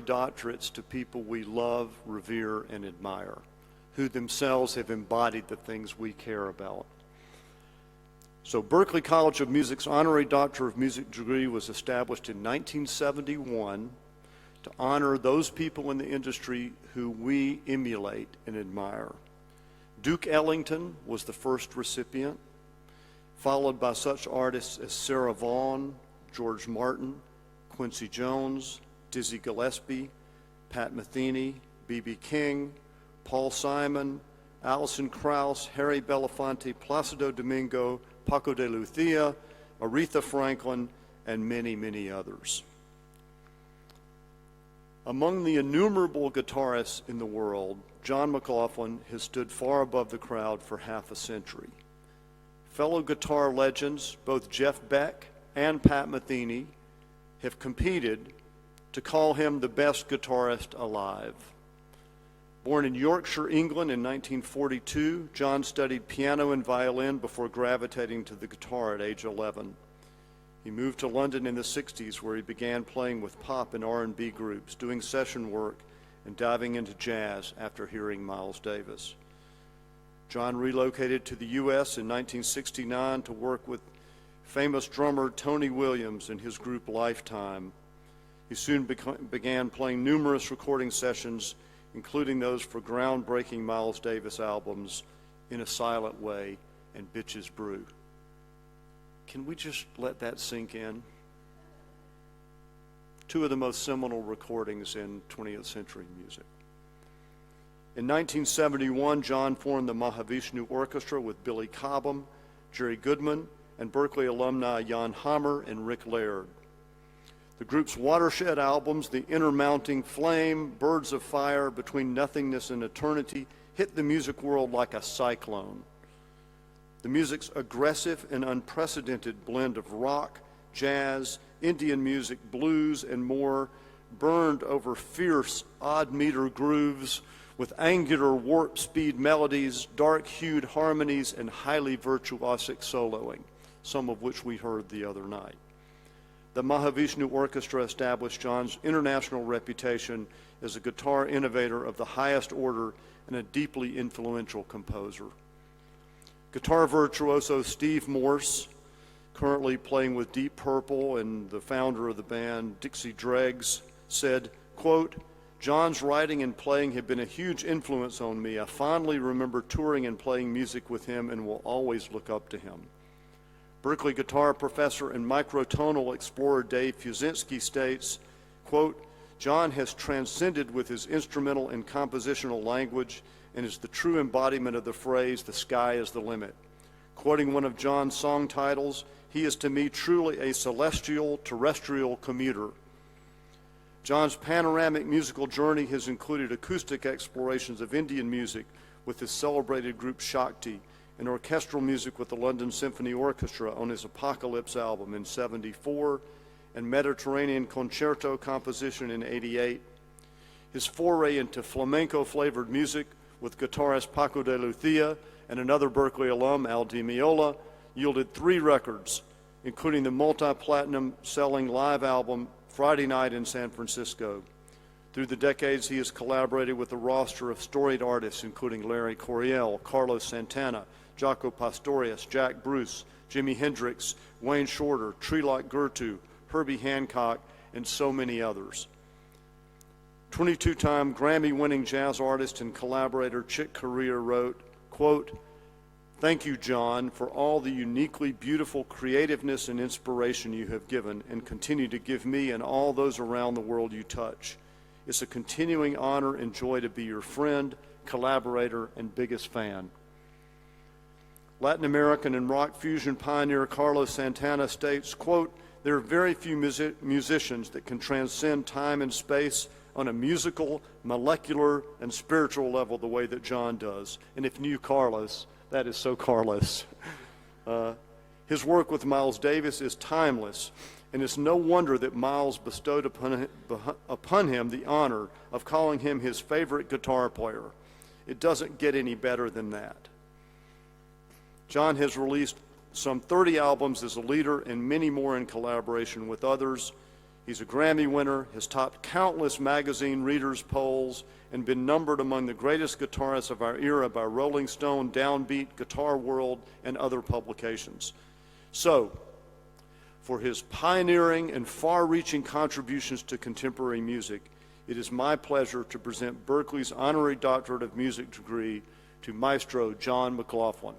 doctorates to people we love, revere, and admire, who themselves have embodied the things we care about. So Berklee College of Music's Honorary Doctor of Music degree was established in 1971 to honor those people in the industry who we emulate and admire. Duke Ellington was the first recipient, followed by such artists as Sarah Vaughan, George Martin, Quincy Jones, Dizzy Gillespie, Pat Metheny, B.B. King, Paul Simon, Alison Krauss, Harry Belafonte, Placido Domingo, Paco de Lucia, Aretha Franklin, and many, many others. Among the innumerable guitarists in the world, John McLaughlin has stood far above the crowd for half a century. Fellow guitar legends, both Jeff Beck and Pat Metheny, have competed to call him the best guitarist alive. Born in Yorkshire, England in 1942, John studied piano and violin before gravitating to the guitar at age 11. He moved to London in the 60s, where he began playing with pop and R&B groups, doing session work, and diving into jazz after hearing Miles Davis. John relocated to the U.S. in 1969 to work with famous drummer Tony Williams and his group Lifetime. He soon began playing numerous recording sessions, including those for groundbreaking Miles Davis albums, In a Silent Way and Bitches Brew. Can we just let that sink in? Two of the most seminal recordings in 20th century music. In 1971, John formed the Mahavishnu Orchestra with Billy Cobham, Jerry Goodman, and Berklee alumni Jan Hammer and Rick Laird. The group's watershed albums, The Intermounting Flame, Birds of Fire, Between Nothingness and Eternity, hit the music world like a cyclone. The music's aggressive and unprecedented blend of rock, jazz, Indian music, blues, and more burned over fierce, odd-meter grooves with angular warp-speed melodies, dark-hued harmonies, and highly virtuosic soloing, some of which we heard the other night. The Mahavishnu Orchestra established John's international reputation as a guitar innovator of the highest order and a deeply influential composer. Guitar virtuoso Steve Morse, currently playing with Deep Purple and the founder of the band Dixie Dregs, said, quote, "John's writing and playing have been a huge influence on me. I fondly remember touring and playing music with him and will always look up to him." Berklee guitar professor and microtonal explorer Dave Fusinski states, quote, "John has transcended with his instrumental and compositional language and is the true embodiment of the phrase, 'the sky is the limit.' Quoting one of John's song titles, 'He is to me truly a celestial, terrestrial commuter.'" John's panoramic musical journey has included acoustic explorations of Indian music with his celebrated group Shakti, and orchestral music with the London Symphony Orchestra on his Apocalypse album in '74, and Mediterranean concerto composition in '88. His foray into flamenco-flavored music with guitarist Paco de Lucia and another Berklee alum, Al Di Meola, yielded 3 records, including the multi-platinum selling live album Friday Night in San Francisco. Through the decades, he has collaborated with a roster of storied artists, including Larry Coryell, Carlos Santana, Jaco Pastorius, Jack Bruce, Jimi Hendrix, Wayne Shorter, Trilok Gurtu, Herbie Hancock, and so many others. 22-time Grammy-winning jazz artist and collaborator Chick Corea wrote, quote, "Thank you, John, for all the uniquely beautiful creativeness and inspiration you have given and continue to give me and all those around the world you touch. It's a continuing honor and joy to be your friend, collaborator, and biggest fan." Latin American and rock fusion pioneer Carlos Santana states, quote, "There are very few musicians that can transcend time and space on a musical, molecular, and spiritual level the way that John does." And if you knew Carlos, that is so Carlos. His work with Miles Davis is timeless, and it's no wonder that Miles bestowed upon him the honor of calling him his favorite guitar player. It doesn't get any better than that. John has released some 30 albums as a leader and many more in collaboration with others. He's a Grammy winner, has topped countless magazine readers' polls, and been numbered among the greatest guitarists of our era by Rolling Stone, Downbeat, Guitar World, and other publications. So, for his pioneering and far-reaching contributions to contemporary music, it is my pleasure to present Berklee's Honorary Doctorate of Music degree to Maestro John McLaughlin.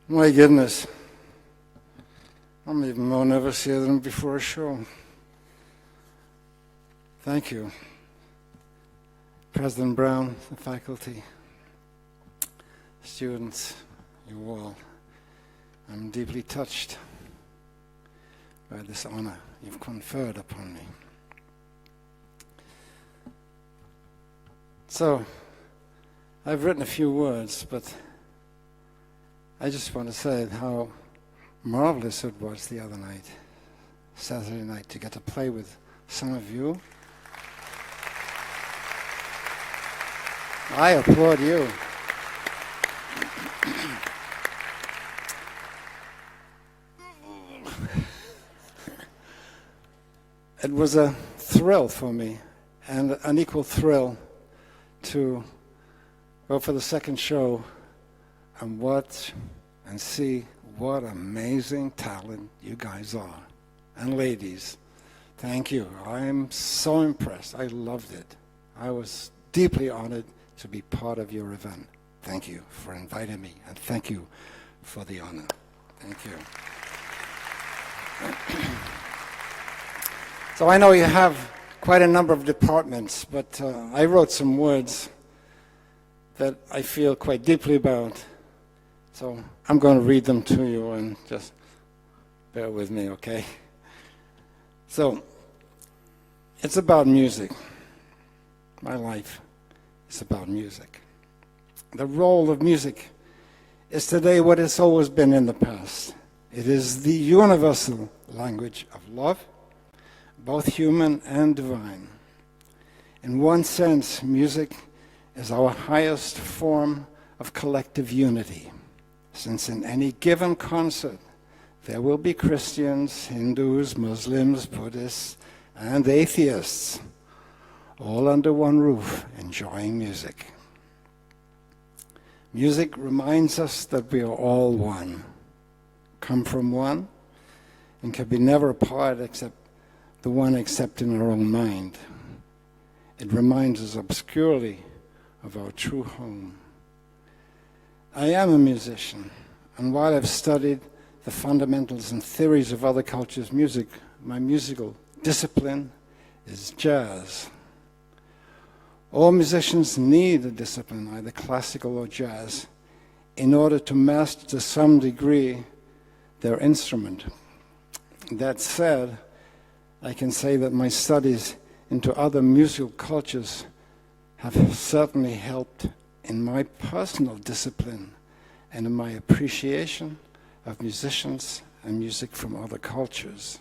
My goodness, I'm even more nervous here than before a show. Thank you, President Brown, the faculty, students, you all. I'm deeply touched by this honor you've conferred upon me. So, I've written a few words, but I just want to say how marvelous it was the other night, Saturday night, to get to play with some of you. I applaud you. It was a thrill for me, and an equal thrill to go for the second show and watch and see what amazing talent you guys are. And ladies, thank you. I'm so impressed. I loved it. I was deeply honored to be part of your event. Thank you for inviting me, and thank you for the honor. Thank you. So I know you have quite a number of departments, but I wrote some words that I feel quite deeply about. So I'm going to read them to you, and just bear with me, okay? So it's about music. My life is about music. The role of music is today what it's always been in the past. It is the universal language of love, both human and divine. In one sense, music is our highest form of collective unity, since in any given concert there will be Christians, Hindus, Muslims, Buddhists, and atheists, all under one roof, enjoying music. Music reminds us that we are all one, come from one, and can be never apart except in our own mind. It reminds us obscurely of our true home. I am a musician, and while I've studied the fundamentals and theories of other cultures' music, my musical discipline is jazz. All musicians need a discipline, either classical or jazz, in order to master to some degree their instrument. That said, I can say that my studies into other musical cultures have certainly helped in my personal discipline and in my appreciation of musicians and music from other cultures.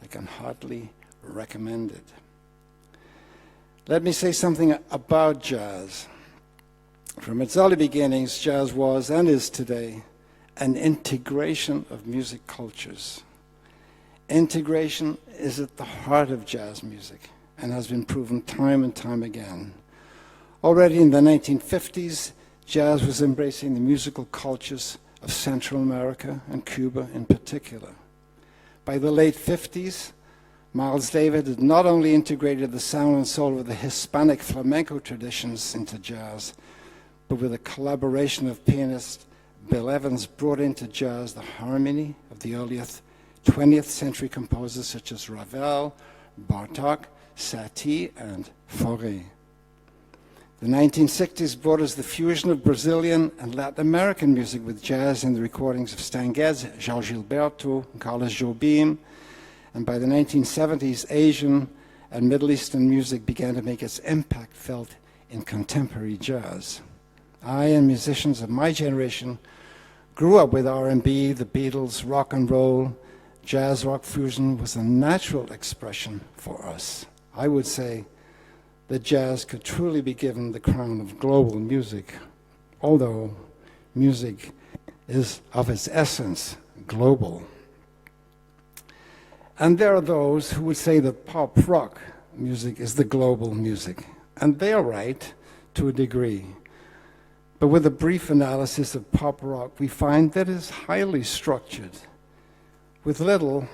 I can heartily recommend it. Let me say something about jazz. From its early beginnings, jazz was and is today an integration of music cultures. Integration is at the heart of jazz music and has been proven time and time again. Already in the 1950s, jazz was embracing the musical cultures of Central America and Cuba in particular. By By the late 50s, Miles Davis had not only integrated the sound and soul of the Hispanic flamenco traditions into jazz, but with a collaboration of pianist Bill Evans brought into jazz the harmony of the earliest 20th century composers such as Ravel, Bartók, Satie, and Fauré. The 1960s brought us the fusion of Brazilian and Latin American music with jazz in the recordings of Stan Getz, Jorge Gilberto, Carlos Jobim, and by the 1970s, Asian and Middle Eastern music began to make its impact felt in contemporary jazz. I and musicians of my generation grew up with R&B, the Beatles, rock and roll. Jazz rock fusion was a natural expression for us. I would say that jazz could truly be given the crown of global music, although music is of its essence global. And there are those who would say that pop rock music is the global music, and they are right to a degree. But with a brief analysis of pop rock, we find that it is highly structured, with little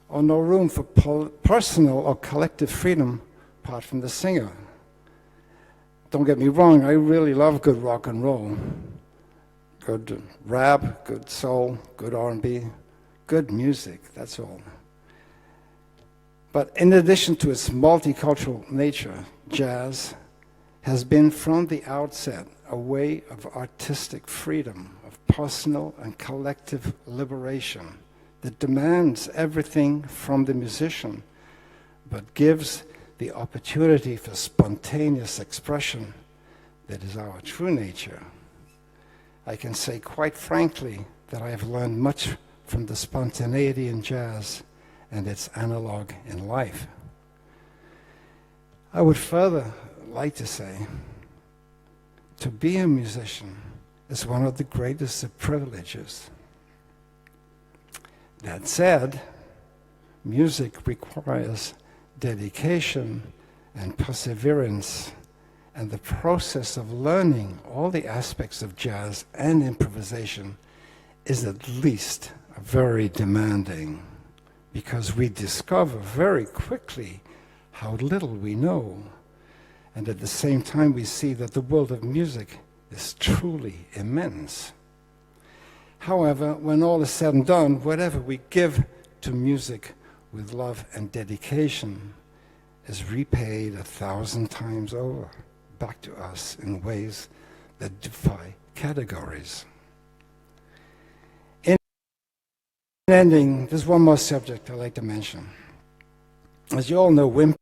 or no room for personal or collective freedom apart from the singer. Don't get me wrong, I really love good rock and roll. Good rap, good soul, good R&B, good music, that's all. But in addition to its multicultural nature, jazz has been from the outset a way of artistic freedom, of personal and collective liberation that demands everything from the musician, but gives the opportunity for spontaneous expression that is our true nature. I can say quite frankly that I have learned much from the spontaneity in jazz and its analog in life. I would further like to say, to be a musician is one of the greatest of privileges. That said, music requires dedication and perseverance, and the process of learning all the aspects of jazz and improvisation is at least very demanding, because we discover very quickly how little we know, and at the same time we see that the world of music is truly immense. However, when all is said and done, whatever we give to music with love and dedication is repaid 1,000 times over back to us in ways that defy categories. In ending, there's one more subject I'd like to mention. As you all know,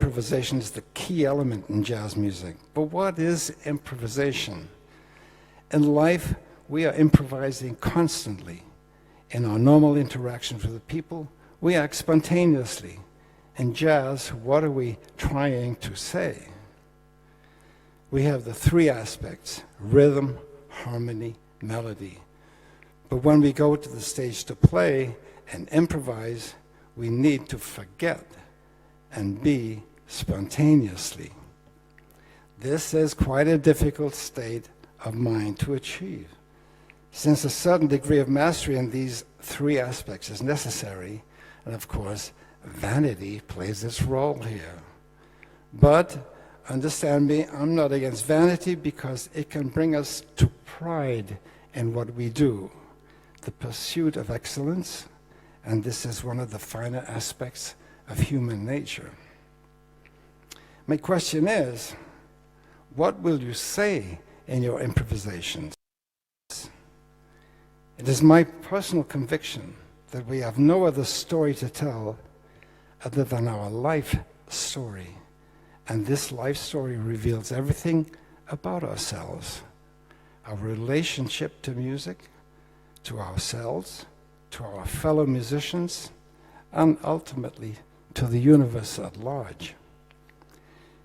improvisation is the key element in jazz music. But what is improvisation? In life, we are improvising constantly. In our normal interactions with the people, we act spontaneously. In jazz, what are we trying to say? We have the three aspects: rhythm, harmony, melody. But when we go to the stage to play and improvise, we need to forget and be spontaneously. This is quite a difficult state of mind to achieve, since a certain degree of mastery in these three aspects is necessary, and of course, vanity plays its role here. But understand me, I'm not against vanity, because it can bring us to pride in what we do, the pursuit of excellence, and this is one of the finer aspects of human nature. My question is, what will you say in your improvisations? It is my personal conviction that we have no other story to tell other than our life story. And this life story reveals everything about ourselves, our relationship to music, to ourselves, to our fellow musicians, and ultimately to the universe at large.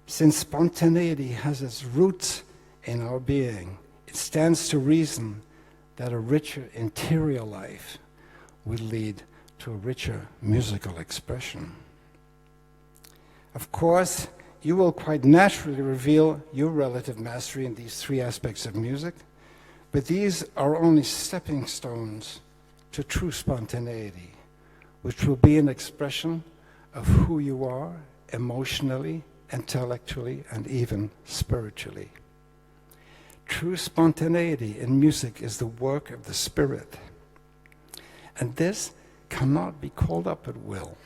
Since spontaneity has its roots in our being, it stands to reason that a richer interior life will lead to a richer musical expression. Of course, you will quite naturally reveal your relative mastery in these three aspects of music, but these are only stepping stones to true spontaneity. which will be an expression of who you are emotionally, intellectually, and even spiritually. True spontaneity in music is the work of the spirit. And this cannot be called up at will,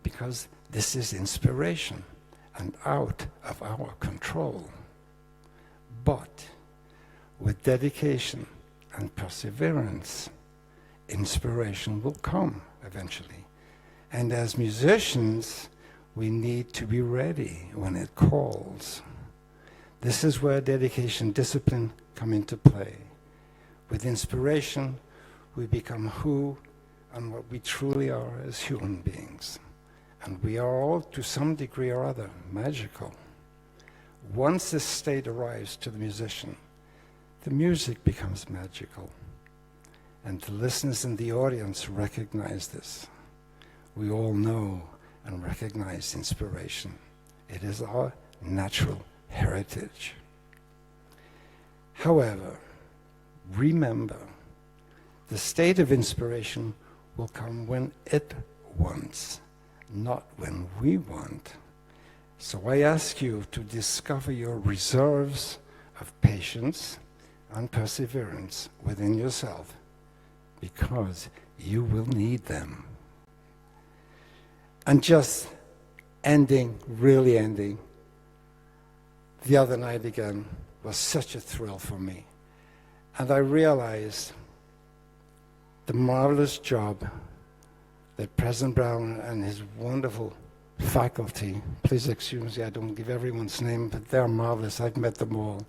because this is inspiration and out of our control. But with dedication and perseverance, inspiration will come eventually. And as musicians, we need to be ready when it calls. This is where dedication, discipline come into play. With inspiration, we become who and what we truly are as human beings. And we are all, to some degree or other, magical. Once this state arrives to the musician, the music becomes magical. And the listeners in the audience recognize this. We all know and recognize inspiration. It is our natural heritage. However, remember, the state of inspiration will come when it wants, not when we want. So I ask you to discover your reserves of patience and perseverance within yourself, because you will need them. And just really ending, the other night again was such a thrill for me. And I realized the marvelous job that President Brown and his wonderful faculty, please excuse me, I don't give everyone's name, but they're marvelous, I've met them all.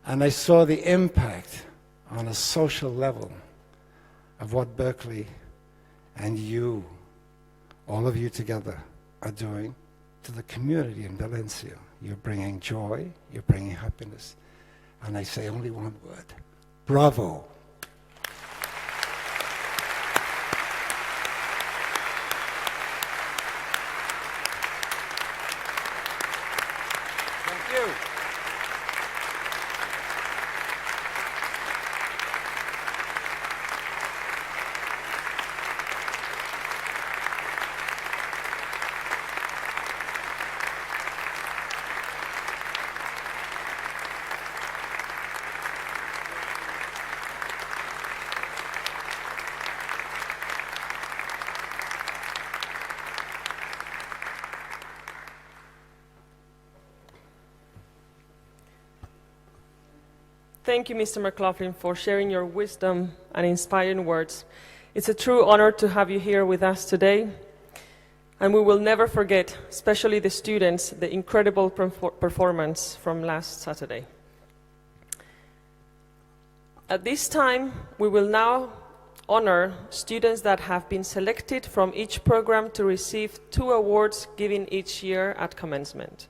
And I saw the impact on a social level of what Berklee and you, all of you together, are doing to the community in Valencia. You're bringing joy, you're bringing happiness. And I say only one word: bravo. Thank you. Thank you, Mr. McLaughlin, for sharing your wisdom and inspiring words. It's a true honor to have you here with us today. And we will never forget, especially the students, the incredible performance from last Saturday. At this time, we will now honor students that have been selected from each program to receive 2 awards given each year at commencement.